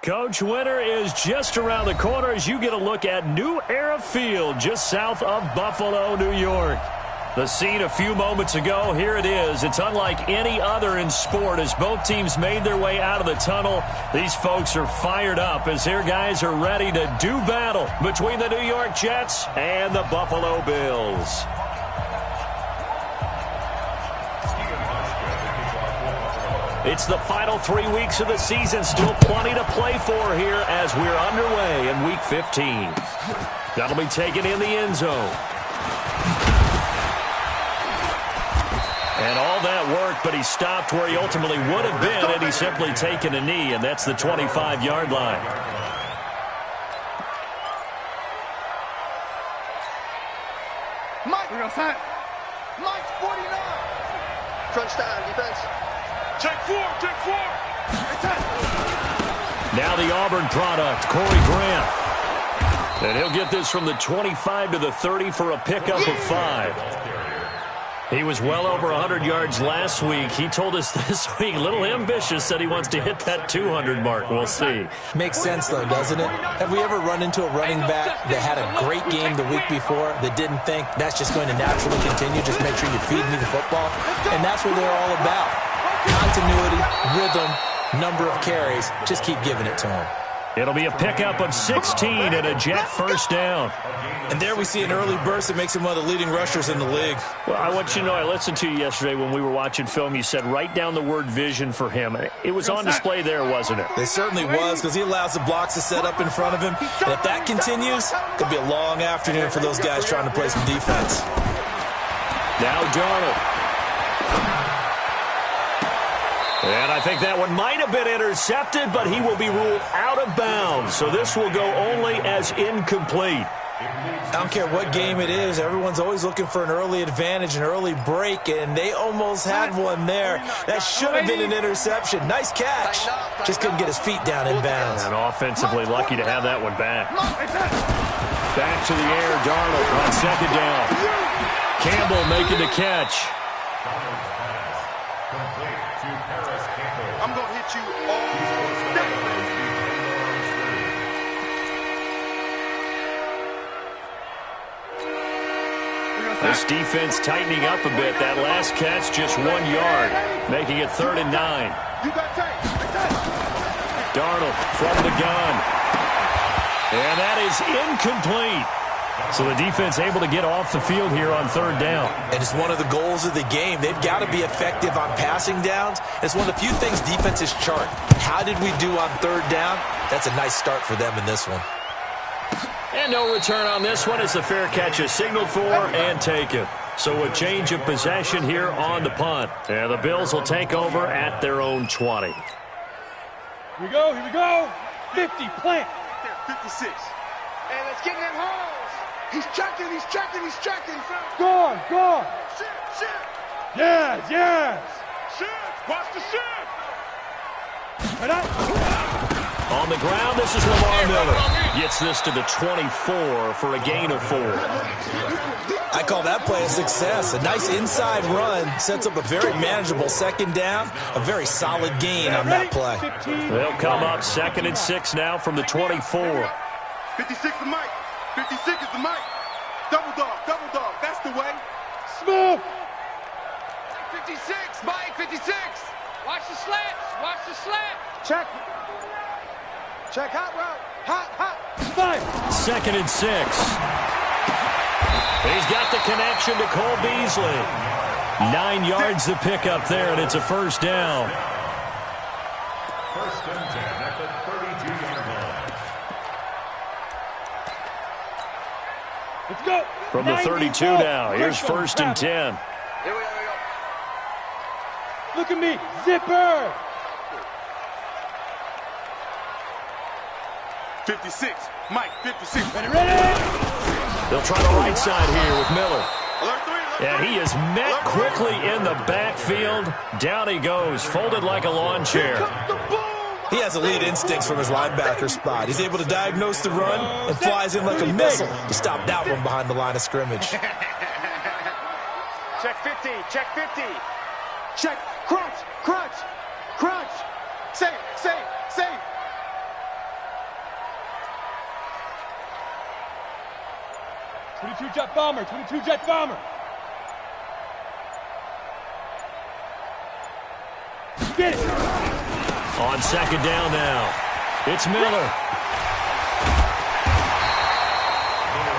Coach, winter is just around the corner as you get a look at New Era Field just south of Buffalo, New York. The scene a few moments ago, here it is. It's unlike any other in sport as both teams made their way out of the tunnel. These folks are fired up as their guys are ready to do battle between the New York Jets and the Buffalo Bills. It's the final 3 weeks of the season. Still plenty to play for here as we're underway in Week 15. That'll be taken in the end zone. And all that work, but he stopped where he ultimately would have been had he simply taken a knee, and that's the 25-yard line. Mike, Mike's 49. Crunch time, defense. Check four. Now the Auburn product, Corey Grant. And he'll get this from the 25 to the 30 for a pickup of 5. He was well over 100 yards last week. He told us this week, a little ambitious, said he wants to hit that 200 mark. We'll see. Makes sense, though, doesn't it? Have we ever run into a running back that had a great game the week before that didn't think that's just going to naturally continue? Just make sure you feed me the football. And that's what they're all about. Continuity, rhythm, number of carries. Just keep giving it to him. It'll be a pickup of 16 and a Jet first down. And there we see an early burst that makes him one of the leading rushers in the league. Well, I want you to know, I listened to you yesterday when we were watching film. You said write down the word vision for him. It was on display there, wasn't it? It certainly was, because he allows the blocks to set up in front of him. And if that continues, it'll be a long afternoon for those guys trying to play some defense. Now Darnold. And I think that one might have been intercepted, but he will be ruled out of bounds. So this will go only as incomplete. I don't care what game it is. Everyone's always looking for an early advantage, an early break, and they almost had one there. That should have been an interception. Nice catch. Just couldn't get his feet down in bounds. And offensively lucky to have that one back. Back to the air, Darnold on second down. Campbell making the catch. I'm going to hit you all day. This defense tightening up a bit. That last catch just 1 yard, making it 3rd and 9. Darnold from the gun. And that is incomplete. So the defense able to get off the field here on 3rd down. And it's one of the goals of the game. They've got to be effective on passing downs. It's one of the few things defenses chart. How did we do on 3rd down? That's a nice start for them in this one. And no return on this one as the fair catch is signaled for and taken. So a change of possession here on the punt. And the Bills will take over at their own 20. Here we go. 50, plant. 56. And let's get in them holes. He's checking. Gone. Shit. Yes. Shit. Watch the shit. On the ground, this is Lamar Miller. Gets this to the 24 for a gain of 4. I call that play a success. A nice inside run sets up a very manageable 2nd down. A very solid gain on that play. They'll come up 2nd and 6 now from the 24. 56 the mic. 56 is the mic. Double dog. That's the way. Smooth. 56, Mike, 56. Watch the slant. Check hot route. Hot. 2nd and 6. He's got the connection to Cole Beasley. 9 yards to pick up there, and it's a first down. First and 10 at the 32-yard line. Let's go. From the 32 now, here's 1st and 10. Here we go. Look at me. Zipper. 56, Mike, 56. Ready? They'll try the right side here with Miller. And he is met quickly in the backfield. Down he goes, folded like a lawn chair. He has elite instincts from his linebacker spot. He's able to diagnose the run and flies in like a missile to stop that one behind the line of scrimmage. Check 50. Check, crunch. Safe. 22 jet bomber, 22 jet bomber. Get it. On second down now, it's Miller.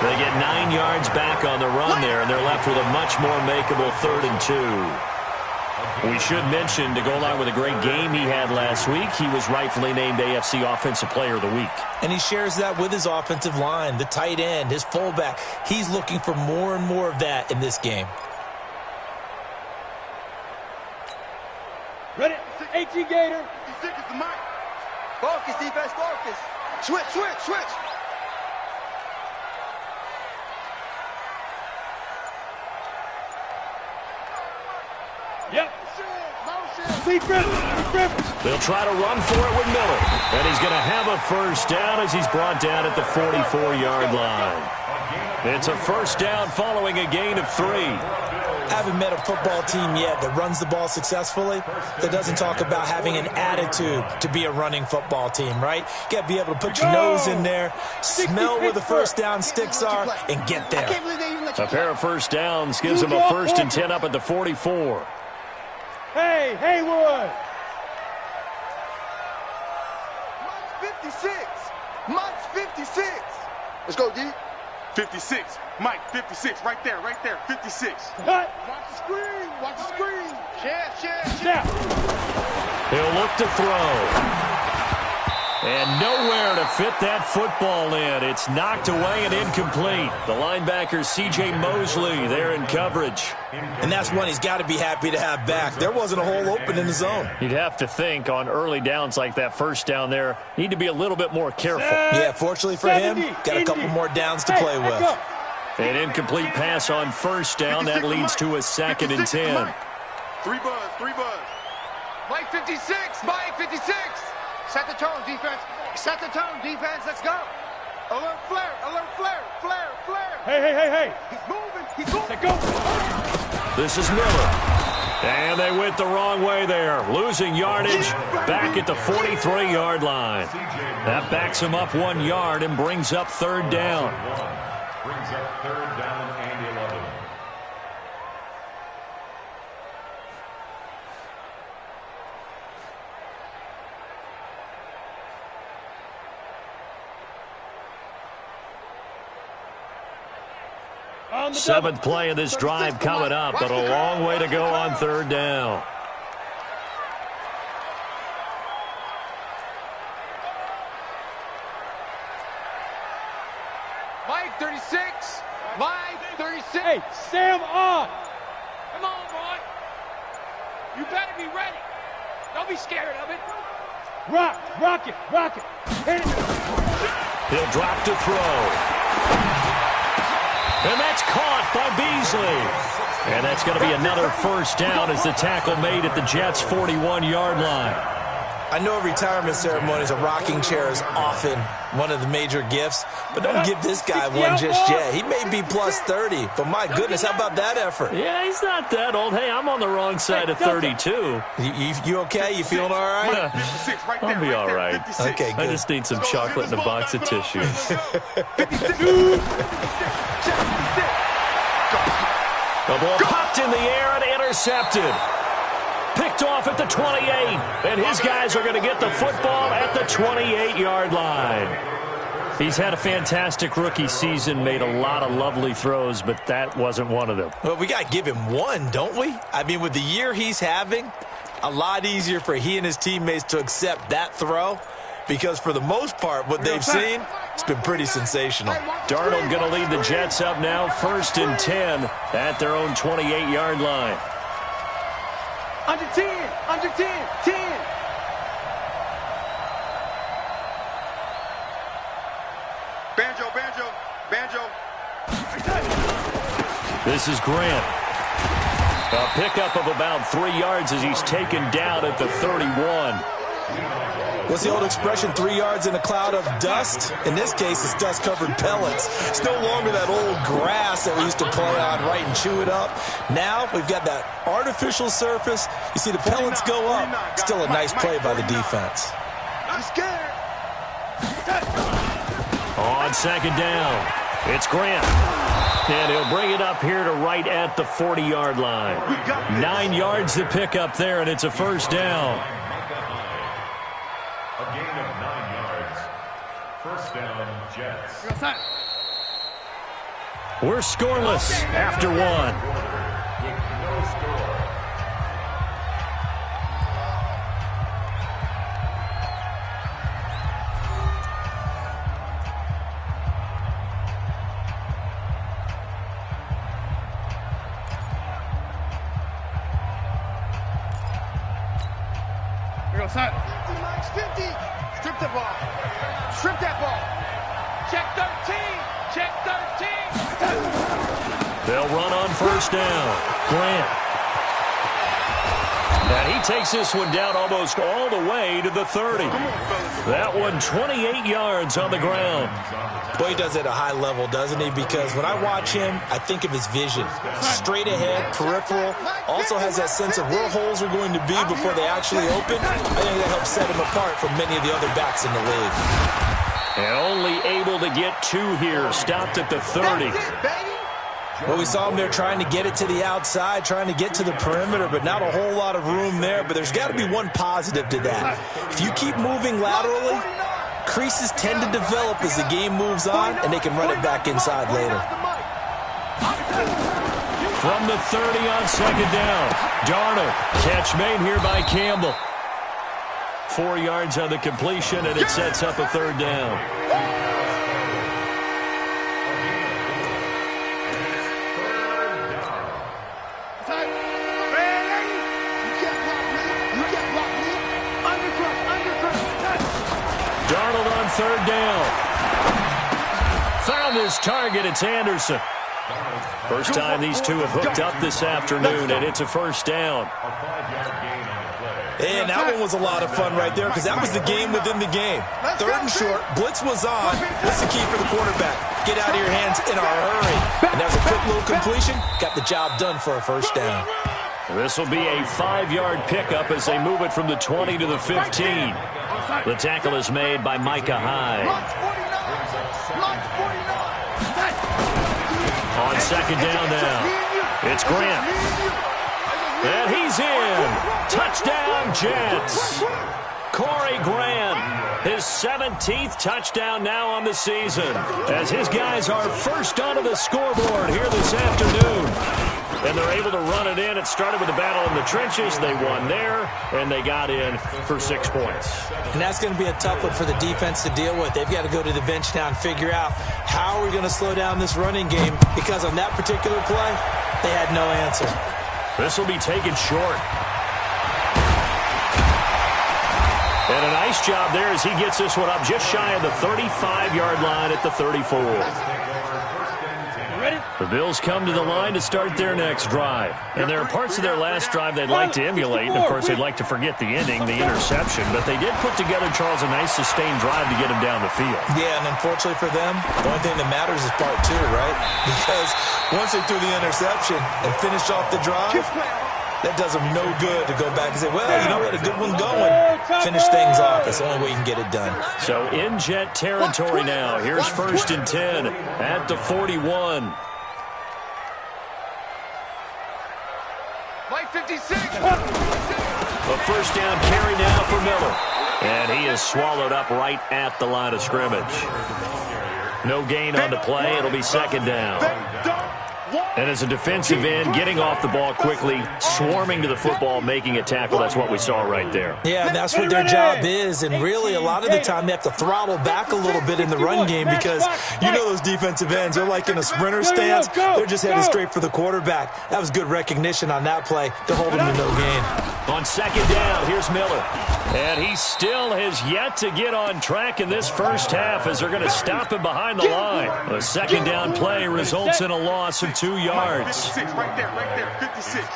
They get 9 yards back on the run there, and they're left with a much more makeable 3rd and 2. We should mention, to go along with a great game he had last week, he was rightfully named AFC Offensive Player of the Week. And he shares that with his offensive line, the tight end, his fullback. He's looking for more and more of that in this game. Ready? 18 Gator. 56 is the mic. Focus, defense, focus. Switch, switch, switch. Yep. They'll try to run for it with Miller. And he's going to have a first down as he's brought down at the 44-yard line. It's a first down following a gain of 3. Haven't met a football team yet that runs the ball successfully, that doesn't talk about having an attitude to be a running football team, right? You got to be able to put your nose in there, smell where the first down sticks are, and get there. A pair of first downs gives him a 1st and 10 up at the 44. Hey, Haywood. Mike's 56. Mike's 56. Let's go, D. 56. Mike, 56. Right there, 56. Cut. Watch the screen. Watch the screen. Share. Snap. He'll look to throw. And nowhere to fit that football in. It's knocked away and incomplete. The linebacker, C.J. Mosley, there in coverage. And that's one he's got to be happy to have back. There wasn't a hole open in the zone. You'd have to think on early downs like that first down there, need to be a little bit more careful. Yeah, fortunately for him, got a couple more downs to play with. An incomplete pass on first down. That leads to a 2nd and 10. 3 buzz. Mike 56. Mike 56. Set the tone, defense. Set the tone, defense. Let's go. Alert flare. Hey. He's moving. Let go. This is Miller. And they went the wrong way there. Losing yardage back at the 43-yard line. That backs him up 1 yard and brings up 3rd down. Brings up 3rd down and 11. Seventh play of this drive coming up, but a long way to go on 3rd down. Mike 36. Mike 36. Hey, Sam on. Come on, boy. You better be ready. Don't be scared of it. Rock it. Hit it. He'll drop to throw. And that's caught by Beasley. And that's going to be another first down as the tackle made at the Jets' 41-yard line. I know retirement ceremonies, a rocking chair is often one of the major gifts, but don't give this guy one just yet. He may be plus 30, but my goodness, how about that effort? Yeah, he's not that old. Hey, I'm on the wrong side of 32. You okay? You feeling all right? I'll be all right. Okay, good. I just need some chocolate and a box of tissues. The ball popped in the air and intercepted. Picked off at the 28, and his guys are going to get the football at the 28-yard line. He's had a fantastic rookie season, made a lot of lovely throws, but that wasn't one of them. Well, we got to give him one, don't we? I mean, with the year he's having, a lot easier for he and his teammates to accept that throw, because for the most part, what they've seen, it's been pretty sensational. Darnold going to lead the Jets up now, 1st and 10 at their own 28-yard line. Under 10. 10. Banjo. This is Grant. A pickup of about 3 yards as he's taken down at the 31. What's the old expression, 3 yards in a cloud of dust? In this case, it's dust-covered pellets. It's no longer that old grass that we used to play on, right, and chew it up. Now we've got that artificial surface. You see the pellets go up. Still a nice play by the defense. I'm scared. On second down, it's Grant. And he'll bring it up here to right at the 40-yard line. 9 yards to pick up there, and it's a first down. A gain of 9 yards. First down, Jets. We're scoreless after one. With no score. Here goes 50, Mike, 50. Strip the ball. Strip that ball. Check 13. Check 13. They'll run on first down. Grant. And he takes this one down almost all the way to the 30. That one 28 yards on the ground. Boy, he does it at a high level, doesn't he? Because when I watch him, I think of his vision. Straight ahead, peripheral. Also has that sense of where holes are going to be before they actually open. I think that helps set him apart from many of the other backs in the league. And only able to get 2 here. Stopped at the 30. Well, we saw him there trying to get it to the outside, trying to get to the perimeter, but not a whole lot of room there. But there's got to be one positive to that. If you keep moving laterally, creases tend to develop as the game moves on, and they can run it back inside later. From the 30 on second down. Darnold. Catch made here by Campbell. 4 yards on the completion, and it sets up a third down. Darnold on third down. Found his target. It's Anderson. First time these two have hooked up this afternoon, and it's a first down. And that one was a lot of fun right there because that was the game within the game. Third and short, blitz was on. What's the key for the quarterback? Get out of your hands in a hurry. And that was a quick little completion. Got the job done for a first down. This will be a 5-yard pickup as they move it from the 20 to the 15. The tackle is made by Micah Hyde. On second down now, it's Grant. And he's in. Touchdown, Jets. Corey Grant, his 17th touchdown now on the season, as his guys are first onto the scoreboard here this afternoon. And they're able to run it in. It started with a battle in the trenches. They won there, and they got in for 6 points. And that's going to be a tough one for the defense to deal with. They've got to go to the bench now and figure out how are we going to slow down this running game, because on that particular play, they had no answer. This will be taken short. And a nice job there as he gets this one up just shy of the 35-yard line at the 34. The Bills come to the line to start their next drive. And there are parts of their last drive they'd like to emulate. And, of course, they'd like to forget the ending, the interception. But they did put together, Charles, a nice sustained drive to get him down the field. Yeah, and unfortunately for them, the only thing that matters is part 2, right? Because once they threw the interception and finished off the drive, that does them no good to go back and say, well, you know, we had a good one going. Finish things off. That's the only way you can get it done. So in Jet territory now. Here's 1st and 10 at the 41. Mike 56. A first down carry now for Miller. And he is swallowed up right at the line of scrimmage. No gain on the play. It'll be second down. And as a defensive end, getting off the ball quickly, swarming to the football, making a tackle, that's what we saw right there. Yeah, and that's what their job is. And really, a lot of the time, they have to throttle back a little bit in the run game because you know those defensive ends, they're like in a sprinter stance. They're just headed straight for the quarterback. That was good recognition on that play to hold them to no gain. On second down, here's Miller. And he still has yet to get on track in this first half as they're going to stop him behind the line. A second down play results in a loss of 2 yards. 56, right there, 56.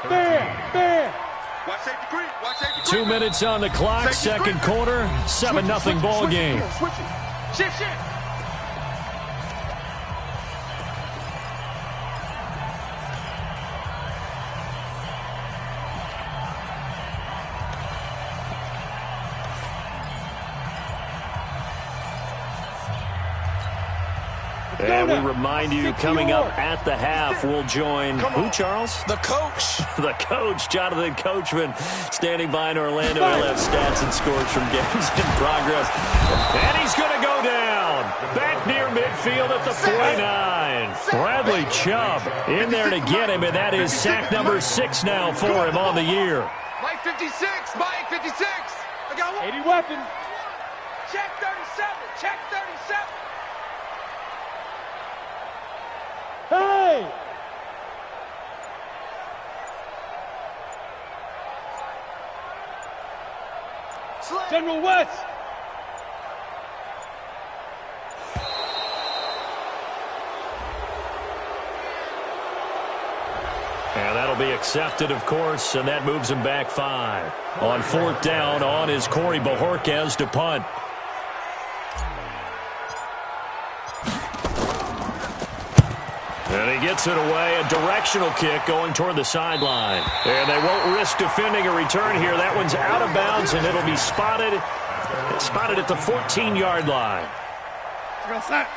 Bam! Watch safety green, watch safety green. 2 minutes on the clock, second quarter, 7-0 ball game. Switch it. Shift. And we remind you, coming up at the half, we'll join who, Charles? The coach. The coach, Jonathan Coachman, standing by in Orlando. He'll have stats and scores from games in progress. And he's going to go down. Back near midfield at the 49. Bradley Chubb in there to get him, and that is sack number 6 now for him on the year. Mike 56, Mike 56. I got one. 80 weapons. Check 37, check 37. Hey! General West. And that'll be accepted, of course, and that moves him back 5. On 4th down, on is Corey Bojorquez to punt. And he gets it away, a directional kick going toward the sideline. And they won't risk defending a return here. That one's out of bounds, and it'll be spotted at the 14-yard line. 49's a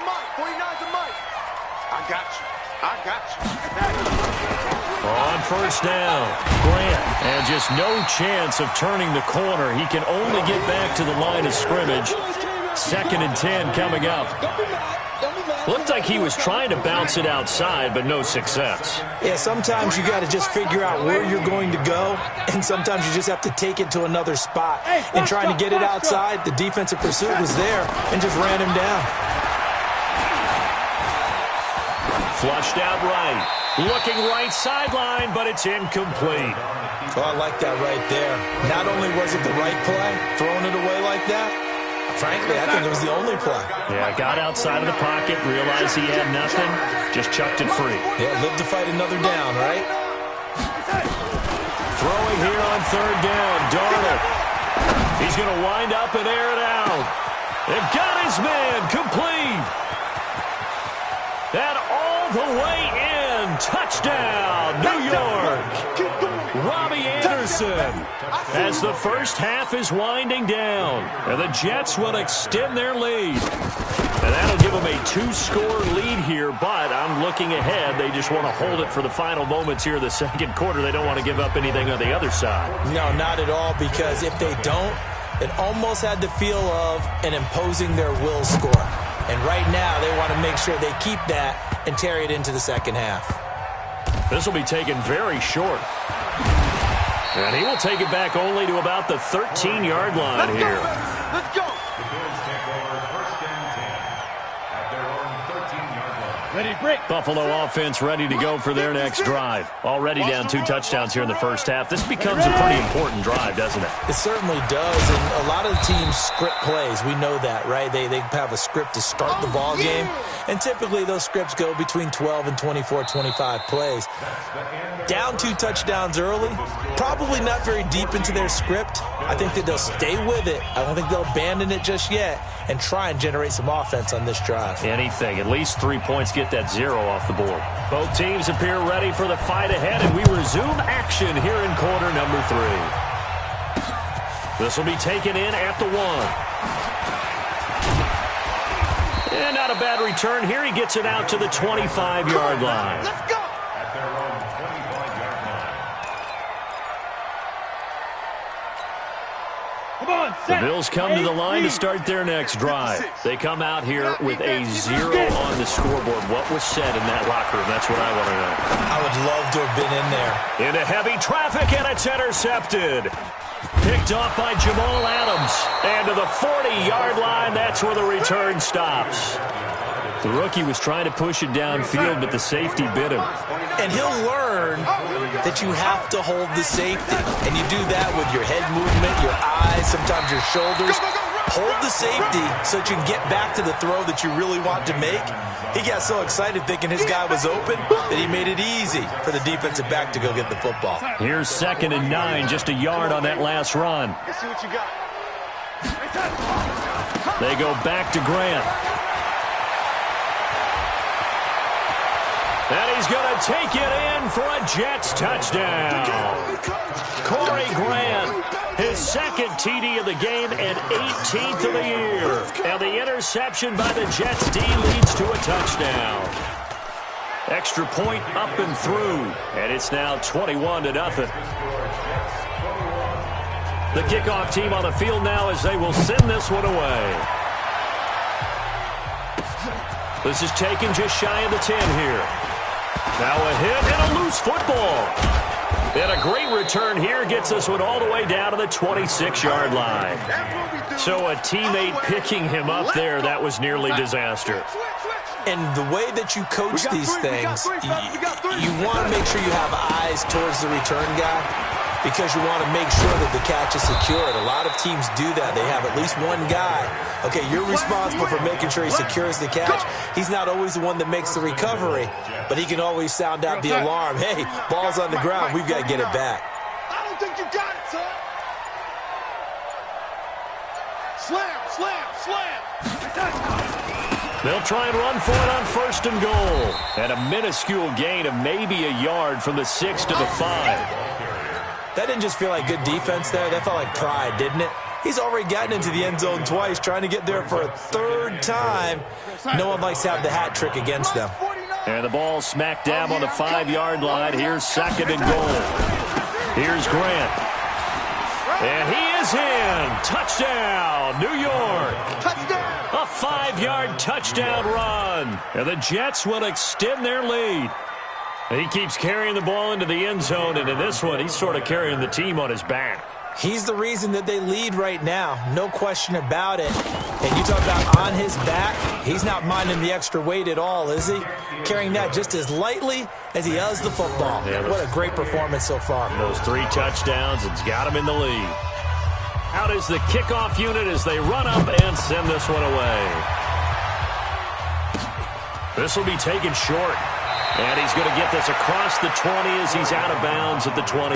Mike, 49's a Mike. I got you. On 1st down, Grant, and just no chance of turning the corner. He can only get back to the line of scrimmage. 2nd and 10 coming up. Looked like he was trying to bounce it outside, but no success. Yeah, sometimes you got to just figure out where you're going to go, and sometimes you just have to take it to another spot. And trying to get it outside, the defensive pursuit was there and just ran him down. Flushed out right. Looking right sideline, but it's incomplete. Oh, I like that right there. Not only was it the right play, throwing it away like that, frankly, I think it was the only play. Yeah, got outside of the pocket, realized he had nothing, just chucked it free. Yeah, live to fight another down, right? Throwing here on 3rd down, Darnold. He's going to wind up and air it out. They've got his man complete. And all the way in. Touchdown, New York. Robbie Anderson. As the first half is winding down. And the Jets will extend their lead. And that'll give them a 2-score lead here, but I'm looking ahead. They just want to hold it for the final moments here of the 2nd quarter. They don't want to give up anything on the other side. No, not at all, because if they don't, it almost had the feel of an imposing their will score. And right now, they want to make sure they keep that and carry it into the 2nd half. This will be taken very short. And he will take it back only to about the 13-yard line here. Let's go. Ready, break. Buffalo offense ready to go for their next drive. Already down 2 touchdowns here in the first half. This becomes a pretty important drive, doesn't it? It certainly does, and a lot of the teams script plays. We know that, right? They have a script to start the ball game, and typically those scripts go between 12 and 24, 25 plays. Down 2 touchdowns early, probably not very deep into their script. I think that they'll stay with it. I don't think they'll abandon it just yet and try and generate some offense on this drive. Anything. At least 3 points, get that 0 off the board. Both teams appear ready for the fight ahead, and we resume action here in quarter number 3. This will be taken in at the 1. And not a bad return here. He gets it out to the 25-yard line. Let's go. The Bills come to the line to start their next drive. They come out here with a 0 on the scoreboard. What was said in that locker room? That's what I want to know. I would love to have been in there. Into heavy traffic, and it's intercepted. Picked off by Jamal Adams. And to the 40-yard line, that's where the return stops. The rookie was trying to push it downfield, but the safety bit him. And he'll learn that you have to hold the safety. And you do that with your head movement, your eyes, sometimes your shoulders. Hold the safety so that you can get back to the throw that you really want to make. He got so excited thinking his guy was open that he made it easy for the defensive back to go get the football. Here's 2nd and 9, just a yard on that last run. Let's see what you got. They go back to Grant. And he's going to take it in for a Jets touchdown. Corey Grant His second TD of the game and 18th of the year. And the interception by the Jets D leads to a touchdown. Extra point up and through. And it's now 21-0. The kickoff team on the field now as they will send this one away. This is taken just shy of the 10 here. Now a hit and a loose football. And a great return here gets this one all the way down to the 26-yard line. So a teammate picking him up there, that was nearly disaster. And the way that you coach these things, you want to make sure you have eyes towards the return guy because you want to make sure that the catch is secured. A lot of teams do that. They have at least one guy. Okay, you're responsible for making sure he secures the catch. He's not always the one that makes the recovery, but he can always sound out the alarm. Hey, ball's on the ground. We've got to get it back. I don't think you got it, son. Slam, slam, slam. They'll try and run for it on 1st and goal. And a minuscule gain of maybe a yard from the 6 to the 5. That didn't just feel like good defense there. That felt like pride, didn't it? He's already gotten into the end zone twice, trying to get there for a 3rd time. No one likes to have the hat trick against them. And the ball smack dab on the 5-yard line. Here's 2nd and goal. Here's Grant. And he is in. Touchdown, New York. Touchdown. A 5-yard touchdown run. And the Jets will extend their lead. He keeps carrying the ball into the end zone, and in this one, he's sort of carrying the team on his back. He's the reason that they lead right now. No question about it. And you talk about on his back, he's not minding the extra weight at all, is he? Carrying that just as lightly as he does the football. Yeah, what a great performance so far. Those 3 touchdowns, it's got him in the lead. Out is the kickoff unit as they run up and send this one away. This will be taken short. And he's going to get this across the 20 as he's out of bounds at the 23.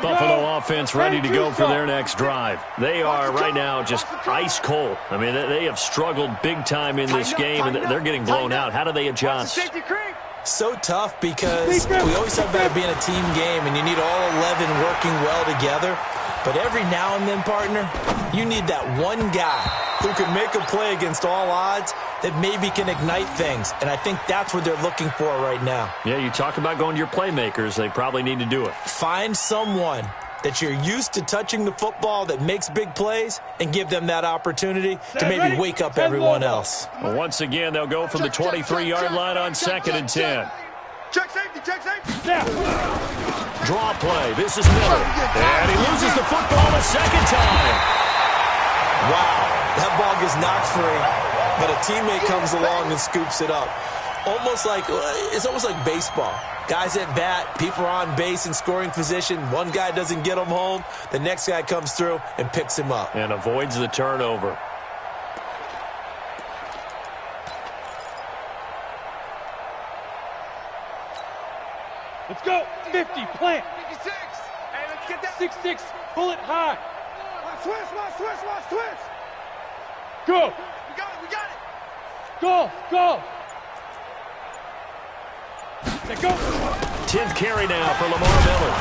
Buffalo offense ready to go for their next drive. They are right now just ice cold. I mean, they have struggled big time in this game, and they're getting blown out. How do they adjust? So tough because we always talk about it being a team game, and you need all 11 working well together. But every now and then, partner, you need that one guy who can make a play against all odds that maybe can ignite things. And I think that's what they're looking for right now. Yeah, you talk about going to your playmakers. They probably need to do it. Find someone that you're used to touching the football that makes big plays and give them that opportunity to maybe wake up everyone else. Well, once again, they'll go from the 23-yard line on 2nd and 10. Check safety, check safety. Draw play. This is Miller. And he loses the football a second time. Wow. That ball gets knocked free, but a teammate comes along and scoops it up. It's almost like baseball. Guys at bat, people are on base in scoring position. One guy doesn't get him home. The next guy comes through and picks him up. And avoids the turnover. Let's go. 50, plant. 56. Hey, let's get that. 6-6, pull it high. Watch twist. Go. We got it. Go. Let go. 10th carry now for Lamar Miller.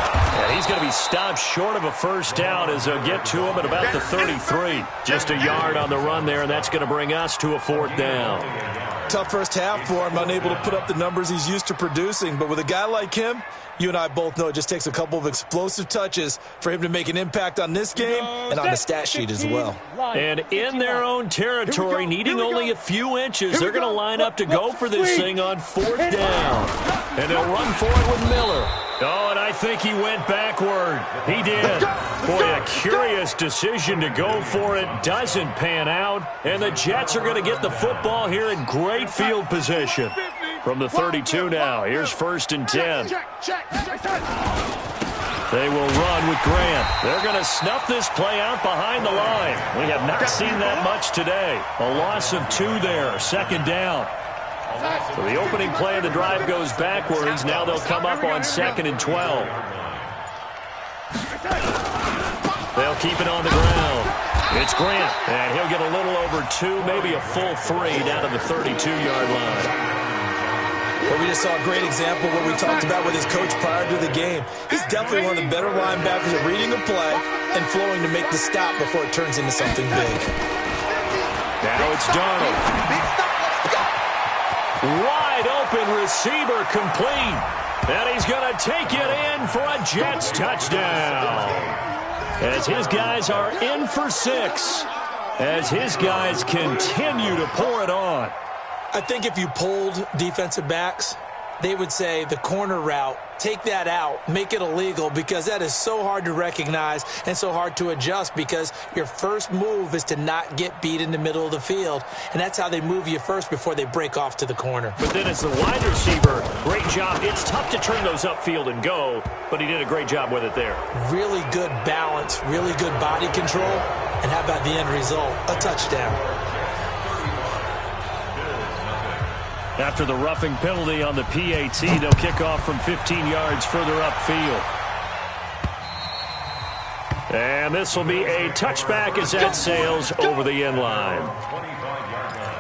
And he's going to be stopped short of a first down as they'll get to him at about the 33. Just a yard on the run there, and that's going to bring us to a 4th down. Tough first half for him, unable to put up the numbers he's used to producing. But with a guy like him, you and I both know it just takes a couple of explosive touches for him to make an impact on this game and on the stat sheet as well. And in their own territory, needing only a few inches, they're going to line up to go for this thing on 4th down. And they'll run for it with Miller. Oh, and I think he went backward. He did. Boy, a curious decision to go for it. Doesn't pan out. And the Jets are going to get the football here in great field position. From the 32 now, here's 1st and 10. They will run with Grant. They're going to snuff this play out behind the line. We have not seen that much today. A loss of 2 there, 2nd down. So the opening play of the drive goes backwards. Now they'll come up on 2nd and 12. They'll keep it on the ground. It's Grant, and he'll get a little over 2, maybe a full 3 down to the 32-yard line. But we just saw a great example of what we talked about with his coach prior to the game. He's definitely one of the better linebackers at reading a play and flowing to make the stop before it turns into something big. Now it's Darnold. Wide open receiver complete. And he's going to take it in for a Jets touchdown. As his guys are in for 6. As his guys continue to pour it on. I think if you polled defensive backs, they would say the corner route, take that out, make it illegal, because that is so hard to recognize and so hard to adjust, because your first move is to not get beat in the middle of the field, and that's how they move you first before they break off to the corner. But then as the wide receiver, great job. It's tough to turn those upfield and go, but he did a great job with it there. Really good balance, really good body control, and how about the end result? A touchdown. After the roughing penalty on the PAT, they'll kick off from 15 yards further upfield. And this will be a touchback as that sails over the end line. 25-yard line.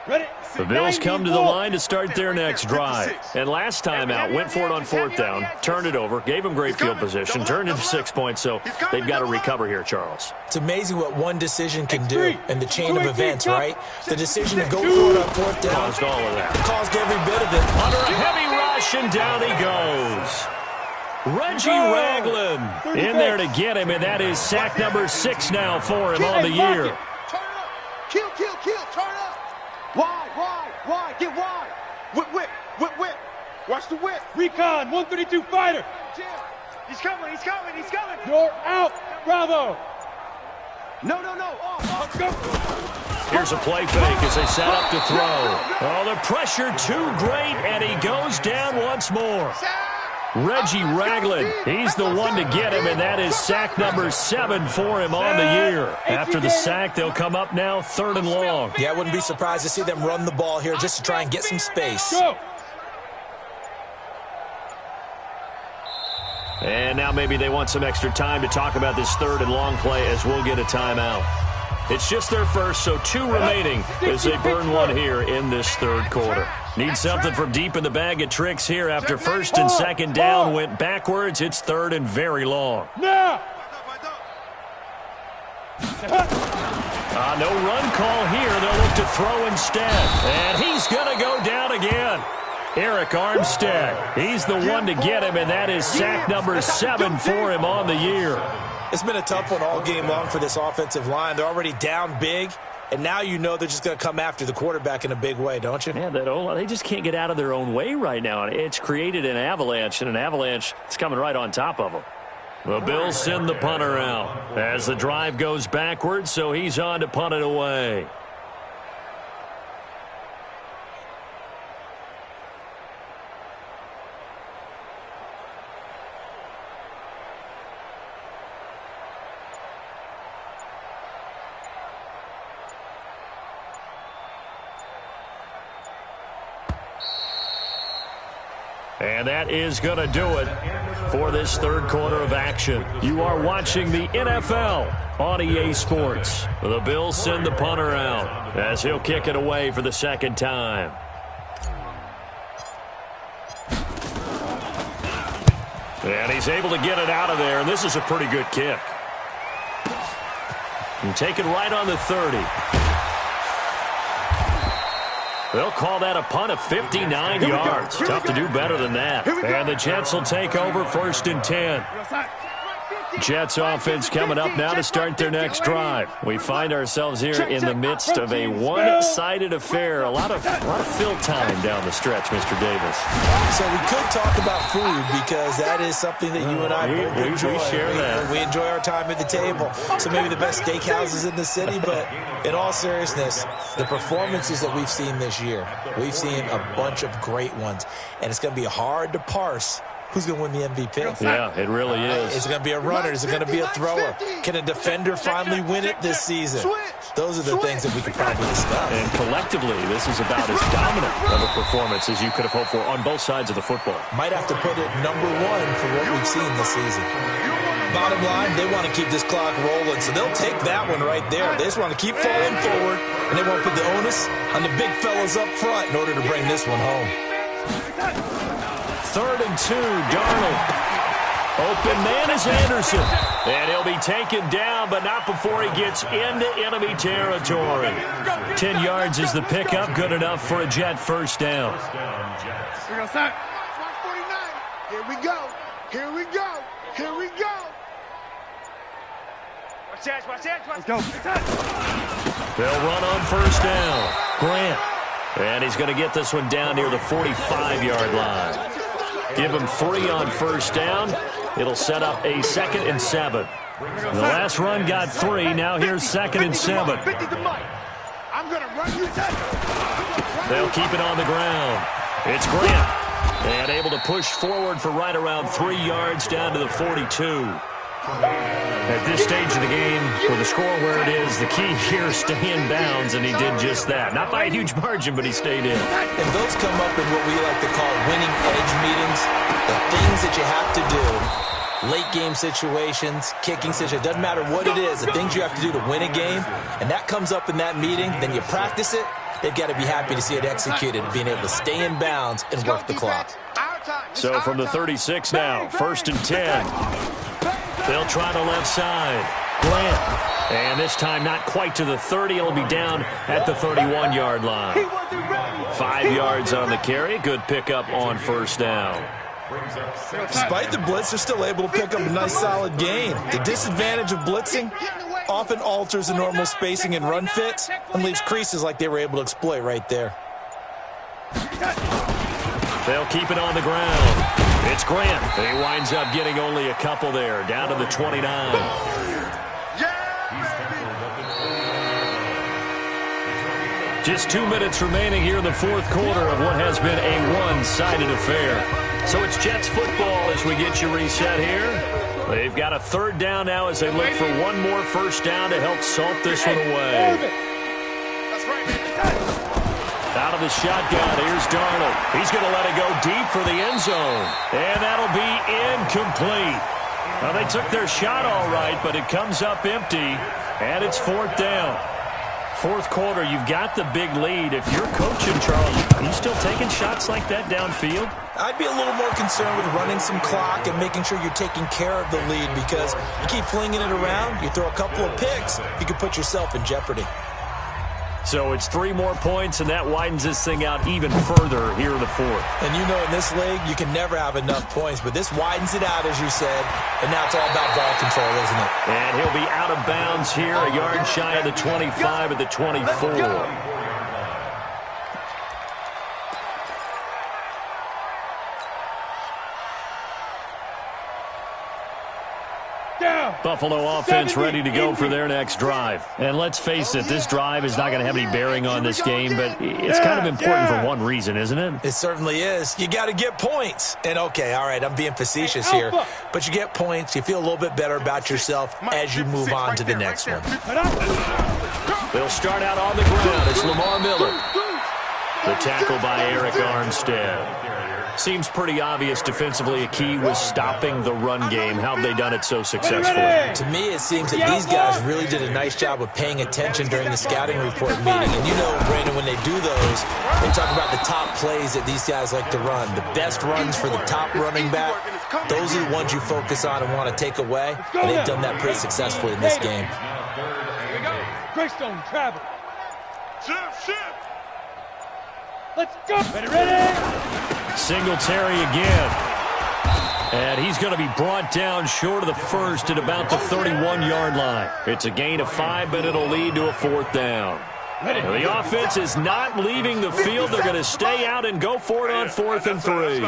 Ready? The Bills come to the line to start their next drive. And last time out, went for it on 4th down, turned it over, gave them great field position, turned it to 6 points, so they've got to recover here, Charles. It's amazing what one decision can do in the chain of events, right? The decision to go for it on 4th down Caused all of that. caused every bit of it. Under a heavy rush, and down he goes. Reggie Ragland in there to get him, and that is sack number 6 now for him on the year. Turn up. Kill, turn up. Wide, get wide. Whip. Watch the whip. Recon, 132 fighter. Jim, he's coming. You're out. Bravo. No. Let's go. Here's a play fake as they set up to throw. Oh, the pressure too great, and he goes down once more. Reggie Ragland, he's the one to get him, and that is sack number 7 for him on the year. After the sack, they'll come up now 3rd and long. Yeah, I wouldn't be surprised to see them run the ball here just to try and get some space. Go. And now maybe they want some extra time to talk about this 3rd and long play as we'll get a timeout. It's just their first, so 2 remaining as they burn one here in this 3rd quarter. Need something from deep in the bag of tricks here after 1st and 2nd down went backwards. It's 3rd and very long. Now. No run call here. They'll look to throw instead. And he's going to go down again. Eric Armstead, he's the one to get him, and that is sack number 7 for him on the year. It's been a tough one all game long for this offensive line. They're already down big, and now you know they're just going to come after the quarterback in a big way, don't you? Yeah, they just can't get out of their own way right now. It's created an avalanche, and an avalanche is coming right on top of them. The Bills send the punter out as the drive goes backwards, so he's on to punt it away. And that is going to do it for this 3rd quarter of action. You are watching the NFL on EA Sports. The Bills send the punter out as he'll kick it away for the 2nd time. And he's able to get it out of there, and this is a pretty good kick. And take it right on the 30. They'll call that a punt of 59 yards. Tough to do better than that. And the Jets will take over 1st and 10. Jets offense coming up now to start their next drive. We find ourselves here in the midst of a one-sided affair. A lot of fill time down the stretch, Mr. Davis. So we could talk about food because that is something that you and I both enjoy. We share that. We enjoy our time at the table. So maybe the best steakhouses in the city, but in all seriousness, the performances that we've seen this year, we've seen a bunch of great ones. And it's going to be hard to parse who's going to win the MVP? Yeah, it really is. Is it going to be a runner? Is it going to be a thrower? Can a defender finally win it this season? Those are the things that we could probably discuss. And collectively, this is about as dominant of a performance as you could have hoped for on both sides of the football. Might have to put it number one for what we've seen this season. Bottom line, they want to keep this clock rolling, so they'll take that one right there. They just want to keep falling forward, and they want to put the onus on the big fellas up front in order to bring this one home. 3rd and 2, Darnold. Open man is Anderson. And he'll be taken down, but not before he gets into enemy territory. 10 yards is the pickup, good enough for a Jet first down. Here we go. Here we go. Here we go. Let's go. They'll run on first down. Grant. And he's going to get this one down near the 45-yard line. Give him 3 on first down. It'll set up a 2nd and 7. The last run got 3. Now here's 2nd and 7. I'm going to run you down. They'll keep it on the ground. It's Grant. And able to push forward for right around 3 yards down to the 42. At this stage of the game, with the score where it is, the key here, stay in bounds, and he did just that. Not by a huge margin, but he stayed in. And those come up in what we like to call winning edge meetings. The things that you have to do, late game situations, kicking situations, doesn't matter what it is, the things you have to do to win a game, and that comes up in that meeting, then you practice it, they've got to be happy to see it executed, being able to stay in bounds and work the clock. So from the 36 now, 1st and 10. They'll try the left side. Grant. And this time not quite to the 30. It'll be down at the 31-yard line. 5 yards on the carry. Good pickup on first down. Despite the blitz, they're still able to pick up a nice solid gain. The disadvantage of blitzing often alters the normal spacing and run fits and leaves creases like they were able to exploit right there. They'll keep it on the ground. It's Grant. He winds up getting only a couple there, down to the 29. Just 2 minutes remaining here in the 4th quarter of what has been a one-sided affair. So it's Jets football as we get you reset here. They've got a 3rd down now as they look for one more first down to help salt this one away. Out of the shotgun, here's Darnold. He's going to let it go deep for the end zone. And that'll be incomplete. Well, they took their shot all right, but it comes up empty, and it's 4th down. 4th quarter, you've got the big lead. If you're coaching, Charles, are you still taking shots like that downfield? I'd be a little more concerned with running some clock and making sure you're taking care of the lead, because you keep flinging it around, you throw a couple of picks, you could put yourself in jeopardy. So it's 3 more points, and that widens this thing out even further here in the 4th. And you know in this league, you can never have enough points, but this widens it out, as you said, and now it's all about ball control, isn't it? And he'll be out of bounds here, a yard shy of the 25 at the 24. Buffalo offense ready to go for their next drive. And let's face it, this drive is not going to have any bearing on this game, but it's kind of important for one reason, isn't it? It certainly is. You got to get points. And, okay, all right, I'm being facetious here, but you get points, you feel a little bit better about yourself as you move on to the next one. They'll start out on the ground. It's Lamar Miller. The tackle by Eric Armstead. Seems pretty obvious defensively a key was stopping the run game. How have they done it so successfully? To me, it seems that these guys really did a nice job of paying attention during the scouting report meeting. And you know, Brandon, when they do those, they talk about the top plays that these guys like to run. The best runs for the top running back, those are the ones you focus on and want to take away. And they've done that pretty successfully in this game. Greystone, travel. Shift. Let's go. Ready? Singletary again. And he's going to be brought down short of the first at about the 31-yard line. It's a gain of 5, but it'll lead to a 4th down. Now, the offense is not leaving the field. They're going to stay out and go for it on 4th and 3.